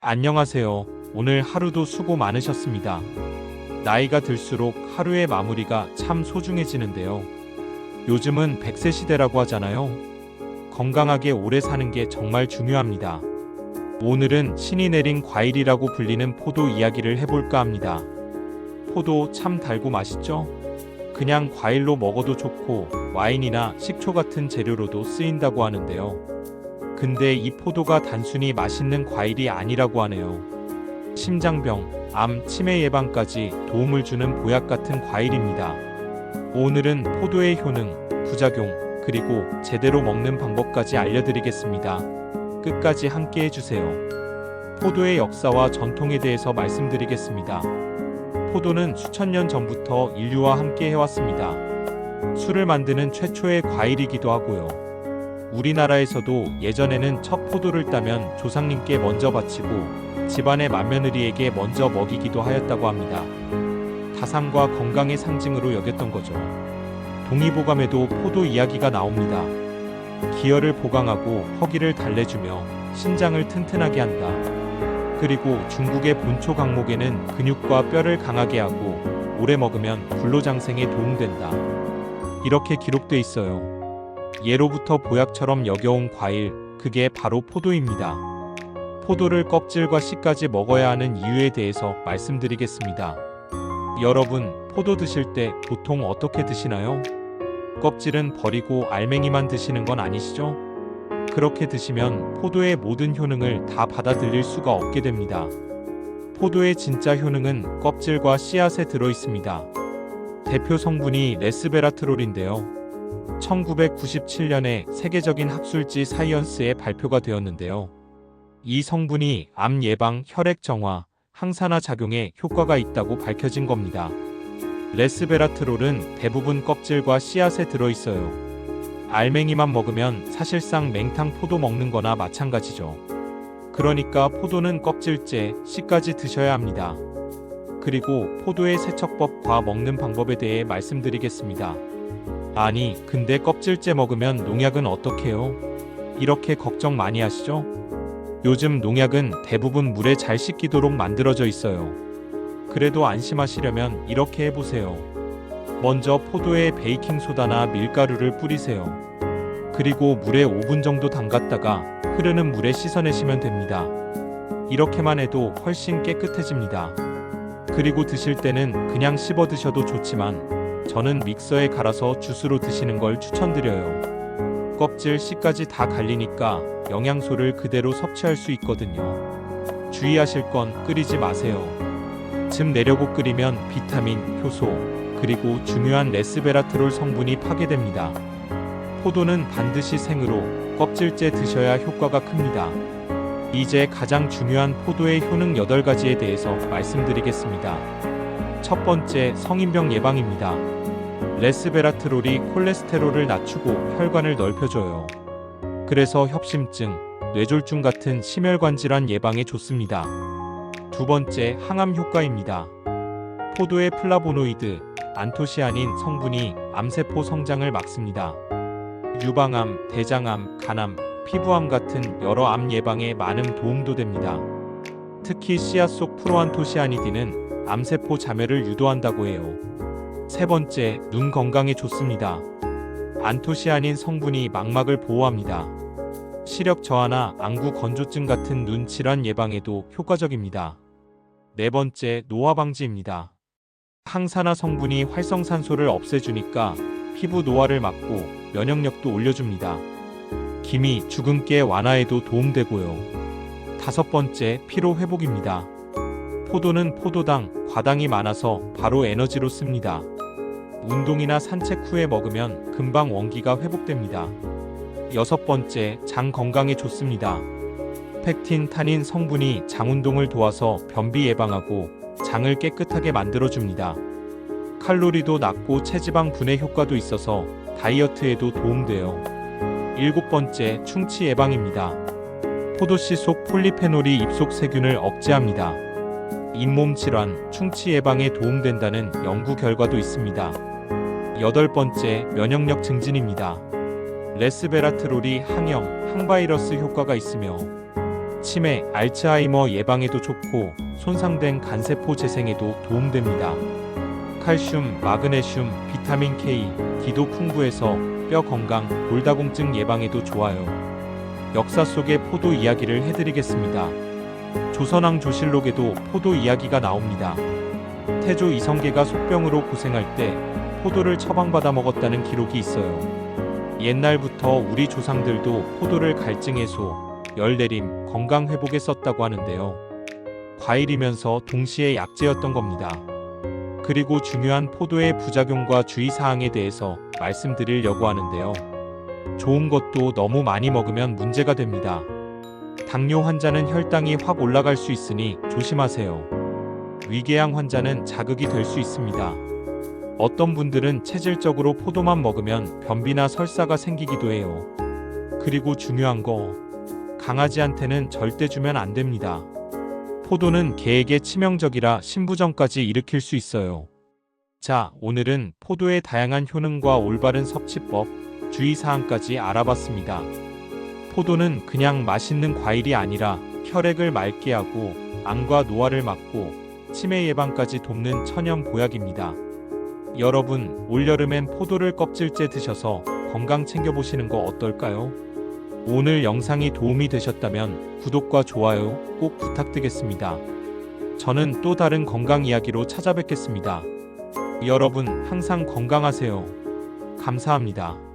안녕하세요. 오늘 하루도 수고 많으셨습니다. 나이가 들수록 하루의 마무리가 참 소중해지는데요. 요즘은 100세 시대라고 하잖아요. 건강하게 오래 사는 게 정말 중요합니다. 오늘은 신이 내린 과일이라고 불리는 포도 이야기를 해볼까 합니다. 포도 참 달고 맛있죠? 그냥 과일로 먹어도 좋고 와인이나 식초 같은 재료로도 쓰인다고 하는데요. 근데 이 포도가 단순히 맛있는 과일이 아니라고 하네요. 심장병, 암, 치매 예방까지 도움을 주는 보약 같은 과일입니다. 오늘은 포도의 효능, 부작용, 그리고 제대로 먹는 방법까지 알려드리겠습니다. 끝까지 함께 해주세요. 포도의 역사와 전통에 대해서 말씀드리겠습니다. 포도는 수천 년 전부터 인류와 함께 해왔습니다. 술을 만드는 최초의 과일이기도 하고요. 우리나라에서도 예전에는 첫 포도를 따면 조상님께 먼저 바치고 집안의 맏며느리에게 먼저 먹이기도 하였다고 합니다. 다산과 건강의 상징으로 여겼던 거죠. 동의보감에도 포도 이야기가 나옵니다. 기혈을 보강하고 허기를 달래주며 신장을 튼튼하게 한다. 그리고 중국의 본초 강목에는 근육과 뼈를 강하게 하고 오래 먹으면 불로장생에 도움된다. 이렇게 기록돼 있어요. 예로부터 보약처럼 여겨온 과일, 그게 바로 포도입니다. 포도를 껍질과 씨까지 먹어야 하는 이유에 대해서 말씀드리겠습니다. 여러분, 포도 드실 때 보통 어떻게 드시나요? 껍질은 버리고 알맹이만 드시는 건 아니시죠? 그렇게 드시면 포도의 모든 효능을 다 받아들일 수가 없게 됩니다. 포도의 진짜 효능은 껍질과 씨앗에 들어 있습니다. 대표 성분이 레스베라트롤인데요. 1997년에 세계적인 학술지 사이언스에 발표가 되었는데요. 이 성분이 암 예방, 혈액 정화, 항산화 작용에 효과가 있다고 밝혀진 겁니다. 레스베라트롤은 대부분 껍질과 씨앗에 들어있어요. 알맹이만 먹으면 사실상 맹탕 포도 먹는 거나 마찬가지죠. 그러니까 포도는 껍질째, 씨까지 드셔야 합니다. 그리고 포도의 세척법과 먹는 방법에 대해 말씀드리겠습니다. 아니, 근데 껍질째 먹으면 농약은 어떡해요? 이렇게 걱정 많이 하시죠? 요즘 농약은 대부분 물에 잘 씻기도록 만들어져 있어요. 그래도 안심하시려면 이렇게 해보세요. 먼저 포도에 베이킹소다나 밀가루를 뿌리세요. 그리고 물에 5분 정도 담갔다가 흐르는 물에 씻어내시면 됩니다. 이렇게만 해도 훨씬 깨끗해집니다. 그리고 드실 때는 그냥 씹어 드셔도 좋지만 저는 믹서에 갈아서 주스로 드시는 걸 추천드려요. 껍질, 씨까지 다 갈리니까 영양소를 그대로 섭취할 수 있거든요. 주의하실 건 끓이지 마세요. 즙 내려고 끓이면 비타민, 효소, 그리고 중요한 레스베라트롤 성분이 파괴됩니다. 포도는 반드시 생으로 껍질째 드셔야 효과가 큽니다. 이제 가장 중요한 포도의 효능 8가지에 대해서 말씀드리겠습니다. 첫 번째, 성인병 예방입니다. 레스베라트롤이 콜레스테롤을 낮추고 혈관을 넓혀줘요. 그래서 협심증, 뇌졸중 같은 심혈관 질환 예방에 좋습니다. 두 번째, 항암 효과입니다. 포도의 플라보노이드, 안토시아닌 성분이 암세포 성장을 막습니다. 유방암, 대장암, 간암, 피부암 같은 여러 암 예방에 많은 도움도 됩니다. 특히 씨앗 속 프로안토시아니딘은 암세포 자멸을 유도한다고 해요. 세 번째, 눈 건강에 좋습니다. 안토시아닌 성분이 망막을 보호합니다. 시력 저하나 안구 건조증 같은 눈 질환 예방에도 효과적입니다. 네 번째, 노화 방지입니다. 항산화 성분이 활성산소를 없애주니까 피부 노화를 막고 면역력도 올려줍니다. 기미, 주근깨 완화에도 도움되고요. 다섯 번째, 피로 회복입니다. 포도는 포도당, 과당이 많아서 바로 에너지로 씁니다. 운동이나 산책 후에 먹으면 금방 원기가 회복됩니다. 여섯 번째, 장 건강에 좋습니다. 펙틴, 타닌 성분이 장 운동을 도와서 변비 예방하고 장을 깨끗하게 만들어줍니다. 칼로리도 낮고 체지방 분해 효과도 있어서 다이어트에도 도움돼요. 일곱 번째, 충치 예방입니다. 포도씨 속 폴리페놀이 입속 세균을 억제합니다. 잇몸 질환, 충치 예방에 도움된다는 연구 결과도 있습니다. 여덟 번째, 면역력 증진입니다. 레스베라트롤이 항염, 항바이러스 효과가 있으며 치매, 알츠하이머 예방에도 좋고 손상된 간세포 재생에도 도움됩니다. 칼슘, 마그네슘, 비타민 K, D도 풍부해서 뼈 건강, 골다공증 예방에도 좋아요. 역사 속의 포도 이야기를 해드리겠습니다. 조선왕 조실록에도 포도 이야기가 나옵니다. 태조 이성계가 속병으로 고생할 때 포도를 처방받아 먹었다는 기록이 있어요. 옛날부터 우리 조상들도 포도를 갈증 해소, 열 내림, 건강 회복에 썼다고 하는데요. 과일이면서 동시에 약재였던 겁니다. 그리고 중요한 포도의 부작용과 주의사항에 대해서 말씀드리려고 하는데요. 좋은 것도 너무 많이 먹으면 문제가 됩니다. 당뇨 환자는 혈당이 확 올라갈 수 있으니 조심하세요. 위궤양 환자는 자극이 될 수 있습니다. 어떤 분들은 체질적으로 포도만 먹으면 변비나 설사가 생기기도 해요. 그리고 중요한 거, 강아지한테는 절대 주면 안 됩니다. 포도는 개에게 치명적이라 신부전까지 일으킬 수 있어요. 자, 오늘은 포도의 다양한 효능과 올바른 섭취법, 주의사항까지 알아봤습니다. 포도는 그냥 맛있는 과일이 아니라 혈액을 맑게 하고 암과 노화를 막고 치매 예방까지 돕는 천연 보약입니다. 여러분, 올여름엔 포도를 껍질째 드셔서 건강 챙겨보시는 거 어떨까요? 오늘 영상이 도움이 되셨다면 구독과 좋아요 꼭 부탁드리겠습니다. 저는 또 다른 건강 이야기로 찾아뵙겠습니다. 여러분 항상 건강하세요. 감사합니다.